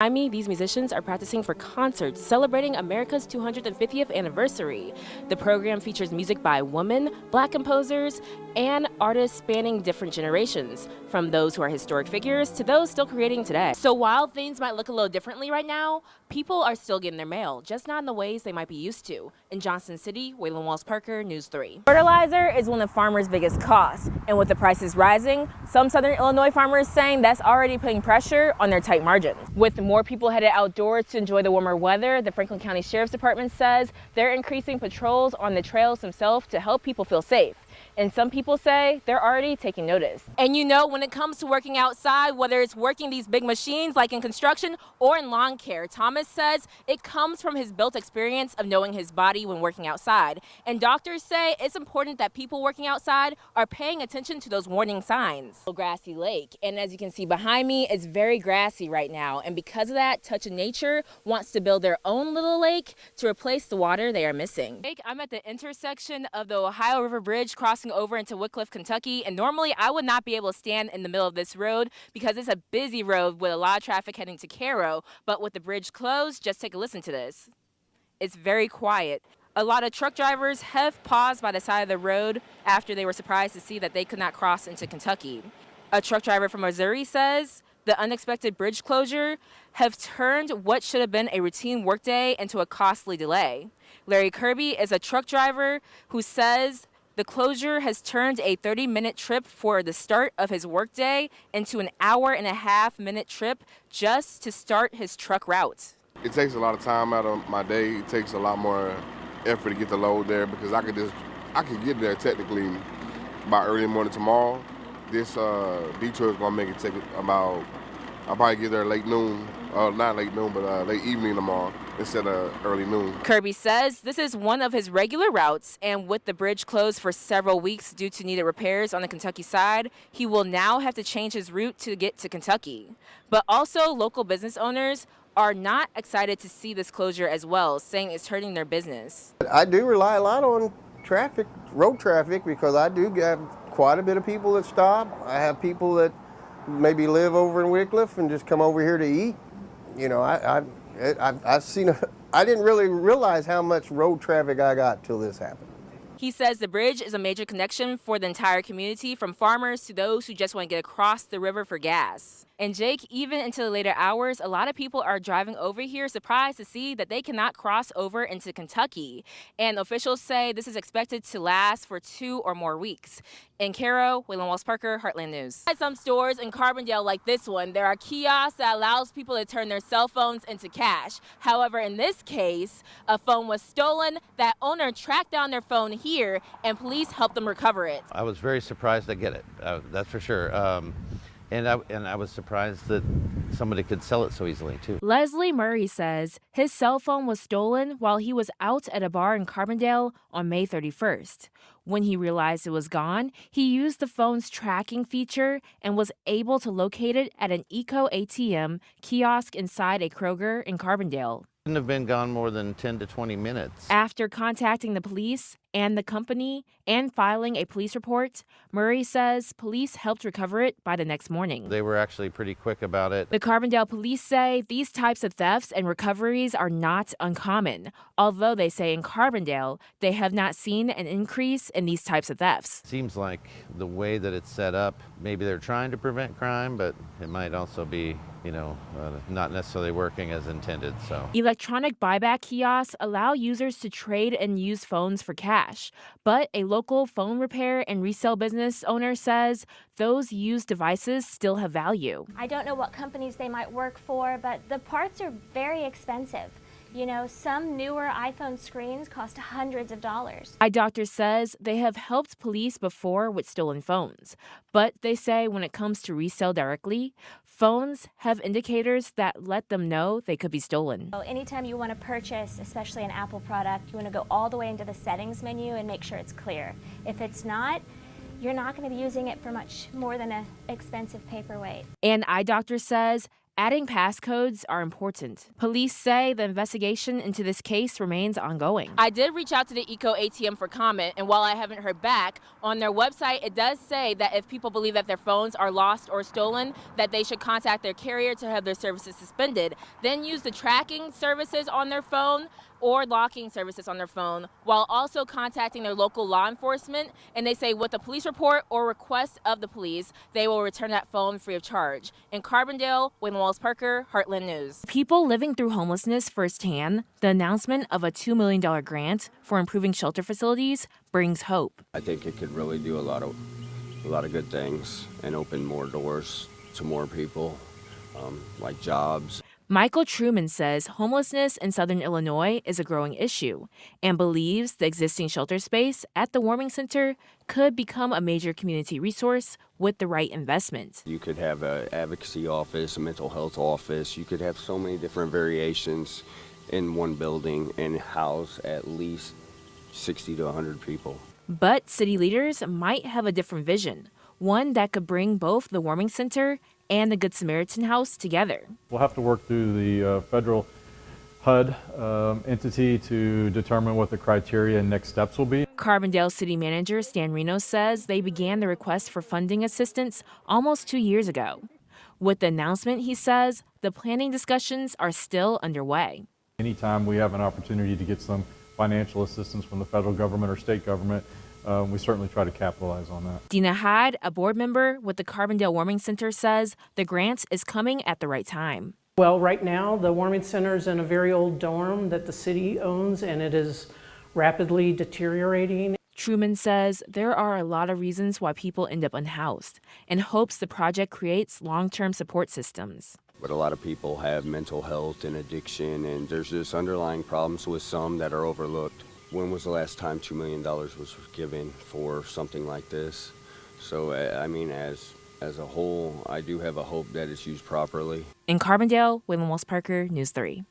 I mean, these musicians are practicing for concerts celebrating America's 250th anniversary. The program features music by women, Black composers, and artists spanning different generations, from those who are historic figures to those still creating today. So while things might look a little differently right now, people are still getting their mail, just not in the ways they might be used to. In Johnson City, Waylin Parker, News 3. Fertilizer is one of farmers' biggest costs, and with the prices rising, some Southern Illinois farmers saying that's already putting pressure on their tight margins. With more people headed outdoors to enjoy the warmer weather, the Franklin County Sheriff's Department says they're increasing patrols on the trails themselves to help people feel safe. And some people say they're already taking notice. And you know, when it comes to working outside, whether it's working these big machines like in construction or in lawn care, Thomas says it comes from his built experience of knowing his body when working outside. And doctors say it's important that people working outside are paying attention to those warning signs. Grassy lake, and as you can see behind me, it's very grassy right now. And because of that, Touch of Nature wants to build their own little lake to replace the water they are missing. I'm at the intersection of the Ohio River Bridge crossing over into Wickliffe, Kentucky, and normally I would not be able to stand in the middle of this road because it's a busy road with a lot of traffic heading to Cairo, but with the bridge closed, just take a listen to this. It's very quiet. A lot of truck drivers have paused by the side of the road after they were surprised to see that they could not cross into Kentucky. A truck driver from Missouri says the unexpected bridge closure have turned what should have been a routine workday into a costly delay. Larry Kirby is a truck driver who says the closure has turned a 30-minute trip for the start of his workday into an hour-and-a-half-minute trip just to start his truck route. It takes a lot of time out of my day. It takes a lot more effort to get the load there because I could get there technically by early morning tomorrow. This detour is gonna make it take about, I'll probably get there late noon, not late noon, but late evening tomorrow instead of early noon. Kirby says this is one of his regular routes, and with the bridge closed for several weeks due to needed repairs on the Kentucky side, he will now have to change his route to get to Kentucky. But also, local business owners are not excited to see this closure as well, saying it's hurting their business. I do rely a lot on traffic, road traffic, because I do have quite a bit of people that stop. I have people that maybe live over in Wickliffe and just come over here to eat. You know, I've seen, I didn't really realize how much road traffic I got till this happened. He says the bridge is a major connection for the entire community, from farmers to those who just want to get across the river for gas. And Jake, even into the later hours, a lot of people are driving over here surprised to see that they cannot cross over into Kentucky. And officials say this is expected to last for 2 or more weeks. In Cairo, Waylin Parker, Heartland News. At some stores in Carbondale like this one, there are kiosks that allows people to turn their cell phones into cash. However, in this case, a phone was stolen. That owner tracked down their phone here, and police helped them recover it. I was very surprised to get it, that's for sure. And I was surprised that somebody could sell it so easily, too. Leslie Murray says his cell phone was stolen while he was out at a bar in Carbondale on May 31st. When he realized it was gone, he used the phone's tracking feature and was able to locate it at an Eco ATM kiosk inside a Kroger in Carbondale. Couldn't have been gone more than 10 to 20 minutes. After contacting the police and the company and filing a police report, Murray says police helped recover it by the next morning. They were actually pretty quick about it. The Carbondale police say these types of thefts and recoveries are not uncommon, although they say in Carbondale they have not seen an increase in these types of thefts. Seems like the way that it's set up, maybe they're trying to prevent crime, but it might also be, not necessarily working as intended. So electronic buyback kiosks allow users to trade and use phones for cash, but a local phone repair and resale business owner says those used devices still have value. I don't know what companies they might work for, but the parts are very expensive. You know, some newer iPhone screens cost hundreds of dollars. Eye Doctor says they have helped police before with stolen phones, but they say when it comes to resale directly, phones have indicators that let them know they could be stolen. So anytime you want to purchase, especially an Apple product, you want to go all the way into the settings menu and make sure it's clear. If it's not, you're not going to be using it for much more than an expensive paperweight. And Eye Doctor says Adding passcodes are important. Police say the investigation into this case remains ongoing. I did reach out to the Eco ATM for comment, and while I haven't heard back, on their website it does say that if people believe that their phones are lost or stolen, that they should contact their carrier to have their services suspended, then use the tracking services on their phone or locking services on their phone, while also contacting their local law enforcement. And they say with a police report or request of the police, they will return that phone free of charge. In Carbondale, Waylin Parker, Heartland News. People living through homelessness firsthand, the announcement of a $2 million grant for improving shelter facilities brings hope. I think it could really do a lot of good things and open more doors to more people, like jobs. Michael Truman says homelessness in Southern Illinois is a growing issue and believes the existing shelter space at the Warming Center could become a major community resource with the right investment. You could have an advocacy office, a mental health office. You could have so many different variations in one building and house at least 60 to 100 people. But city leaders might have a different vision, one that could bring both the Warming Center and the Good Samaritan House together. We'll have to work through the federal HUD entity to determine what the criteria and next steps will be. Carbondale City Manager Stan Reno says they began the request for funding assistance almost 2 years ago. With the announcement, he says, the planning discussions are still underway. Anytime we have an opportunity to get some financial assistance from the federal government or state government, we certainly try to capitalize on that. Dina Hyde, a board member with the Carbondale Warming Center, says the grant is coming at the right time. Well, right now, the Warming Center is in a very old dorm that the city owns, and it is rapidly deteriorating. Truman says there are a lot of reasons why people end up unhoused and hopes the project creates long-term support systems. But a lot of people have mental health and addiction, and there's just underlying problems with some that are overlooked. When was the last time $2 million was given for something like this? So, I mean, as a whole, I do have a hope that it's used properly. In Carbondale, Waylin Parker, News 3.